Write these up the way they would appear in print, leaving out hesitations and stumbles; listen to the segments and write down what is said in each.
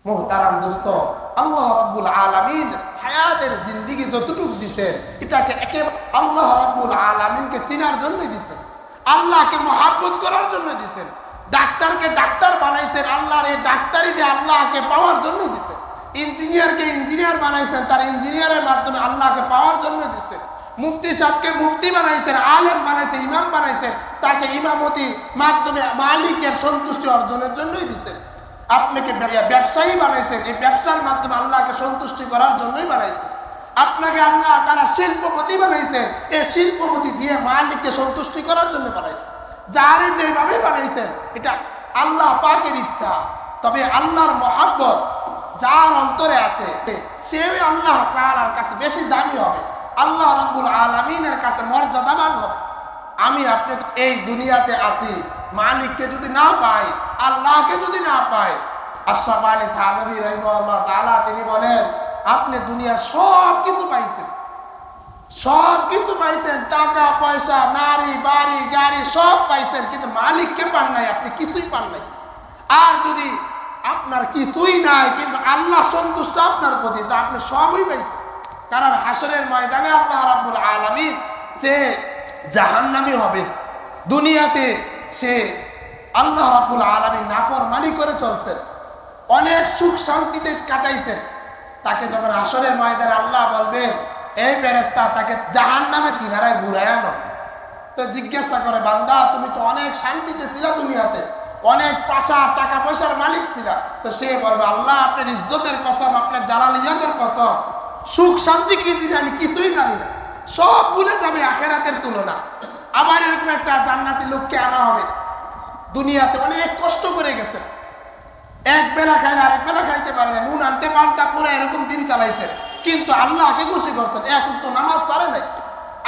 মুহতারাম দোস্ত, আল্লাহ রাব্বুল আলামিন হায়াতের জিন্দেগি যতটুকু দিয়েছেন এটাকে একেবারে আল্লাহ রাব্বুল আলামিনকে চিনার জন্য দিয়েছেন, আল্লাহকে মহাব্বত করার জন্য দিয়েছেন। ডাক্তারকে ডাক্তার বানাইছেন আল্লাহর এই ডাক্তারি দিয়ে আল্লাহকে পাওয়ার জন্য দিয়েছেন। ইঞ্জিনিয়ারকে ইঞ্জিনিয়ার বানাইছেন তার ইঞ্জিনিয়ারের মাধ্যমে আল্লাহকে পাওয়ার জন্য দিয়েছেন। মুফতি সাহেবকে মুফতি বানাইছেন, আলেম বানাইছেন, ইমাম বানাইছেন, তাকে ইমামতি মাধ্যমে মালিকের সন্তুষ্টি অর্জনের জন্যই দিয়েছেন। আপনাকে ব্যবসায়ী বানাইছেন, এই ব্যবসার মাধ্যমে আল্লাহকে সন্তুষ্টি করার জন্যই বানাইছেন। আপনাকে আল্লাহ তারা শিল্পপতি বানাইছেন, এই শিল্পপতি দিয়ে মালিককে সন্তুষ্টি করার জন্য বানাইছেন। যারে যেভাবে বানাইছেন এটা আল্লাহ পাকের ইচ্ছা। তবে আল্লাহর মহাব্বত যার অন্তরে আছে সে আল্লাহ তাআলার কাছে বেশি দামি হবে, আল্লাহ রাব্বুল আলামিনের কাছে মর্যাদাবান হবে। আমি আপনি এই দুনিয়াতে আছি, মালিককে যদি না পাই, আল্লাহকে যদি না পাই, আশরাফ আলী থানভী রাহিমাহুল্লাহ তাআলা তিনি বলেন আপনি দুনিয়ার সব কিছু পাইছেন, সব কিছু পাইছেন, টাকা পয়সা, নারী বাড়ি গাড়ি সব পাইছেন, কিন্তু মালিককে পান নাই, আপনি কিছুই পান নাই। আর যদি আপনার কিছুই নাই কিন্তু আল্লাহ সন্তুষ্ট আপনার প্রতি, তা আপনি সবই পাইছেন। কারণ হাসরের ময়দানে আল্লাহ রাব্বুল আলামিন যে জাহান্নামী হবে, দুনিয়াতে সে আল্লাহ রাব্বুল আলামিন নাফরমানি করে চলছেন, অনেক সুখ শান্তিতে কাটাইছেন, তাকে যখন হাসরের ময়দানে আল্লাহ বলবেন এই ফেরেশতা তাকে জাহান্নামের কিনারায় ঘুরায় আনো, তো জিজ্ঞাসা করে বান্দা তুমি তো অনেক শান্তিতে ছিলা দুনিয়াতে, অনেক টাকা পয়সার মালিক ছিলা, তো সে বলবে আল্লাহ আপনার ইজ্জতের কসম, আপনার জালালিয়াতের কসম, সুখ শান্তি কি জিনিস আমি কিছুই জানি না, সব ভুলে যাবে আখেরাতের তুলনা। আবার এরকম একটা জান্নাতি লোককে আনা হবে, দুনিয়াতে অনেক কষ্ট করে গেছে, এক বেলা খায় না আরেক বেলা খাইতে পারে না, নুন আনতে পাল্টা পুরো এরকম দিন চালাইছেন, কিন্তু আল্লাহকে খুশি করছেন, এখন তো নামাজ ছাড়ে নাই,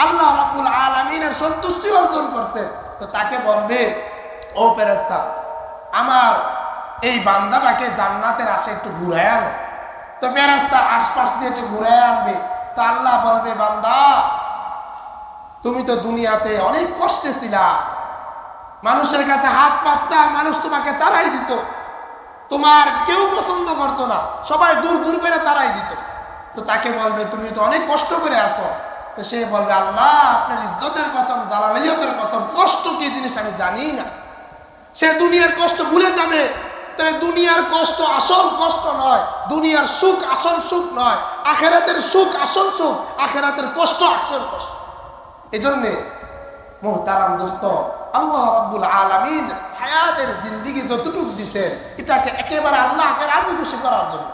আল্লাহ রাব্বুল আলামিনের সন্তুষ্টি অর্জন করছে। তো তাকে বলবে ও ফেরেশতা আমার এই বান্দাটাকে জান্নাতের আশে একটু ঘুরায় আনো। তো ফেরেশতা আশপাশ দিয়ে একটু ঘুরায় আনবে, তো আল্লাহ বলবে বান্দা তুমি তো দুনিয়াতে অনেক কষ্টে ছিলা, মানুষের কাছে হাত পাততা, মানুষ তোমাকে তাড়াই দিত, তোমার কেউ পছন্দ করতো না, সবাই দূর দূর করে তাড়াই দিত। তো তাকে বলবে তুমি তো অনেক কষ্ট করে আসো, তো সে বলবে আল্লাহ আপনার ইজ্জতের কসম, জালালিয়তের কসম, কষ্ট কি জিনিস আমি জানি না। সে দুনিয়ার কষ্ট ভুলে যাবে, তাহলে দুনিয়ার কষ্ট আসল কষ্ট নয়, দুনিয়ার সুখ আসল সুখ নয়, আখেরাতের সুখ আসল সুখ, আখেরাতের কষ্ট আসল কষ্ট। এই জন্যে মুহতারাম দোস্ত, আল্লাহ রাব্বুল আলামিন হায়াতের জিন্দেগি যতটুকু দিয়েছেন এটাকে একেবারে আল্লাহকে রাজি খুশি করার জন্য।